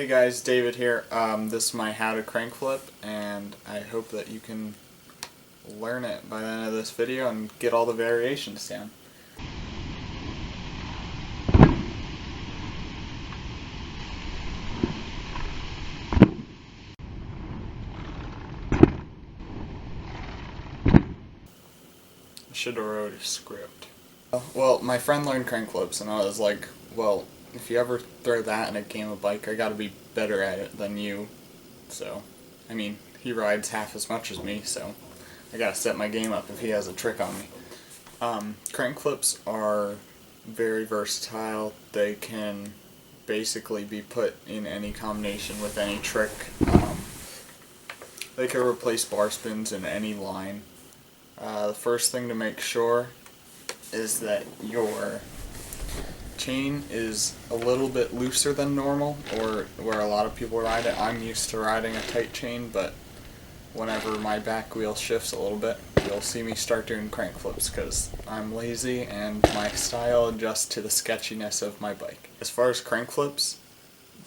Hey guys, David here. This is my how to crank flip, and I hope that you can learn it by the end of this video and get all the variations down. I should have wrote a script. Well, my friend learned crank flips, and I was like, well, if you ever throw that in a game of bike, I gotta be better at it than you. So, I mean, he rides half as much as me, so I gotta set my game up if he has a trick on me. Crank flips are very versatile. They can basically be put in any combination with any trick. They can replace bar spins in any line. The first thing to make sure is that your chain is a little bit looser than normal, or where a lot of people ride it. I'm used to riding a tight chain, but whenever my back wheel shifts a little bit, you'll see me start doing crank flips because I'm lazy and my style adjusts to the sketchiness of my bike. As far as crank flips,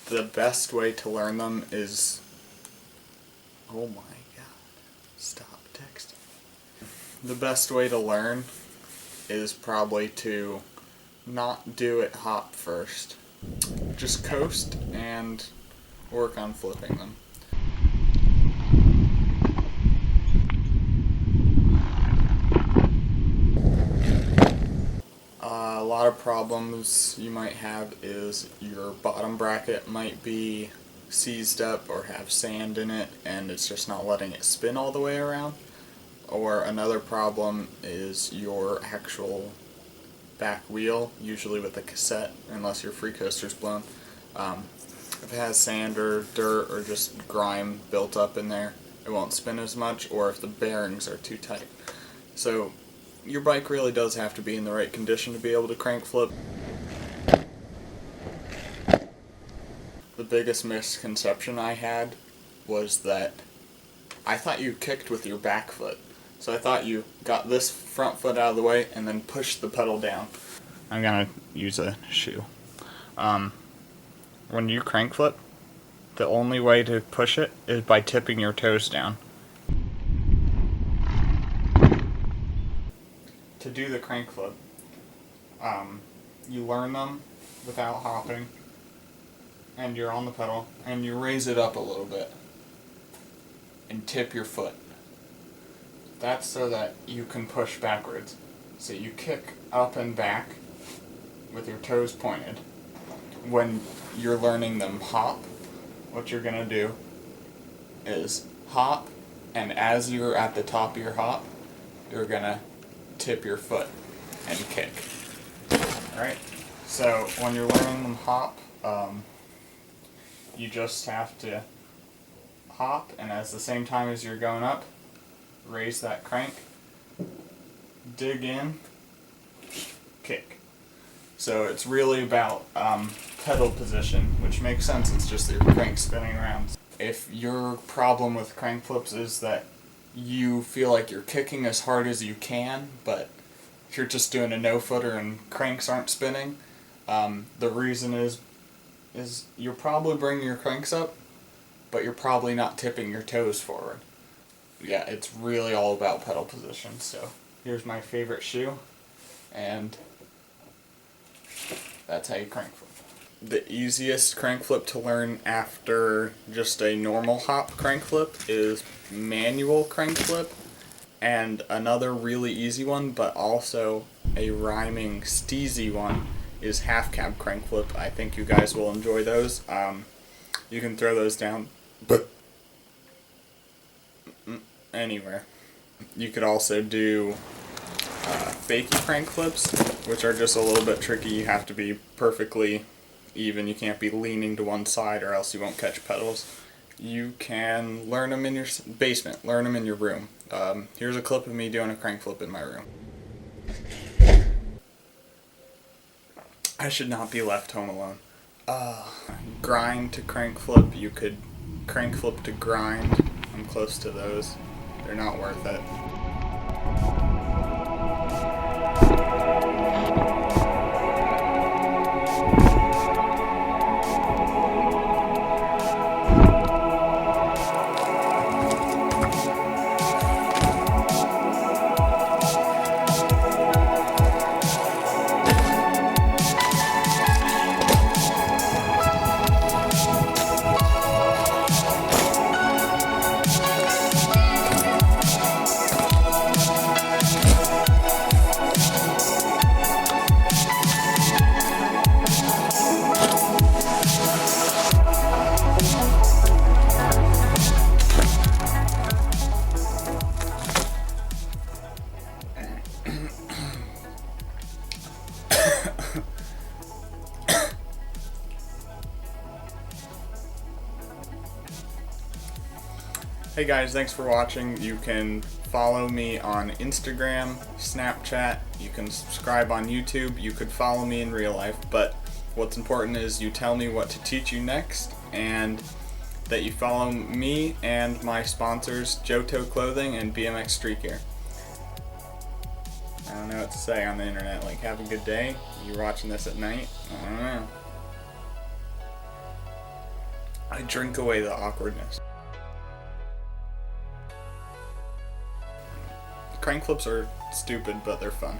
the best way to learn them is... Oh my god, stop texting. The best way to learn is probably to not do it hop first. Just coast and work on flipping them. A lot of problems you might have is your bottom bracket might be seized up or have sand in it and it's just not letting it spin all the way around. Or another problem is your actual back wheel, usually with a cassette, unless your free coaster's blown. If it has sand or dirt or just grime built up in there, it won't spin as much, or if the bearings are too tight. So your bike really does have to be in the right condition to be able to crank flip. The biggest misconception I had was that I thought you kicked with your back foot. So I thought you got this front foot out of the way and then pushed the pedal down. I'm gonna use a shoe. When you crank flip, the only way to push it is by tipping your toes down. To do the crank flip, you learn them without hopping, and you're on the pedal, and you raise it up a little bit, and tip your foot. That's so that you can push backwards. So you kick up and back with your toes pointed. When you're learning them hop, what you're going to do is hop, and as you're at the top of your hop, you're going to tip your foot and kick. Alright, so when you're learning them hop, you just have to hop, and at the same time as you're going up, raise that crank, dig in, kick. So it's really about pedal position, which makes sense, it's just your crank spinning around. If your problem with crank flips is that you feel like you're kicking as hard as you can, but you're just doing a no-footer and cranks aren't spinning, the reason is you're probably bringing your cranks up, but you're probably not tipping your toes forward. Yeah, it's really all about pedal position. So here's my favorite shoe, and that's how you crank flip. The easiest crank flip to learn after just a normal hop crank flip is manual crank flip, and another really easy one, but also a rhyming steezy one, is half cab crank flip. I think you guys will enjoy those. You can throw those down, but anywhere. You could also do fakie crank flips, which are just a little bit tricky. You have to be perfectly even. You can't be leaning to one side or else you won't catch pedals. You can learn them in your basement, learn them in your room. Here's a clip of me doing a crank flip in my room. I should not be left home alone. Grind to crank flip. You could crank flip to grind. I'm close to those. They're not worth it. Hey guys, thanks for watching. You can follow me on Instagram, Snapchat, you can subscribe on YouTube, you could follow me in real life, but what's important is you tell me what to teach you next, and that you follow me and my sponsors, Johto Clothing and BMX Street Gear. I don't know what to say on the internet, like have a good day. You're watching this at night? I don't know. I drink away the awkwardness. Crank flips are stupid, but they're fun.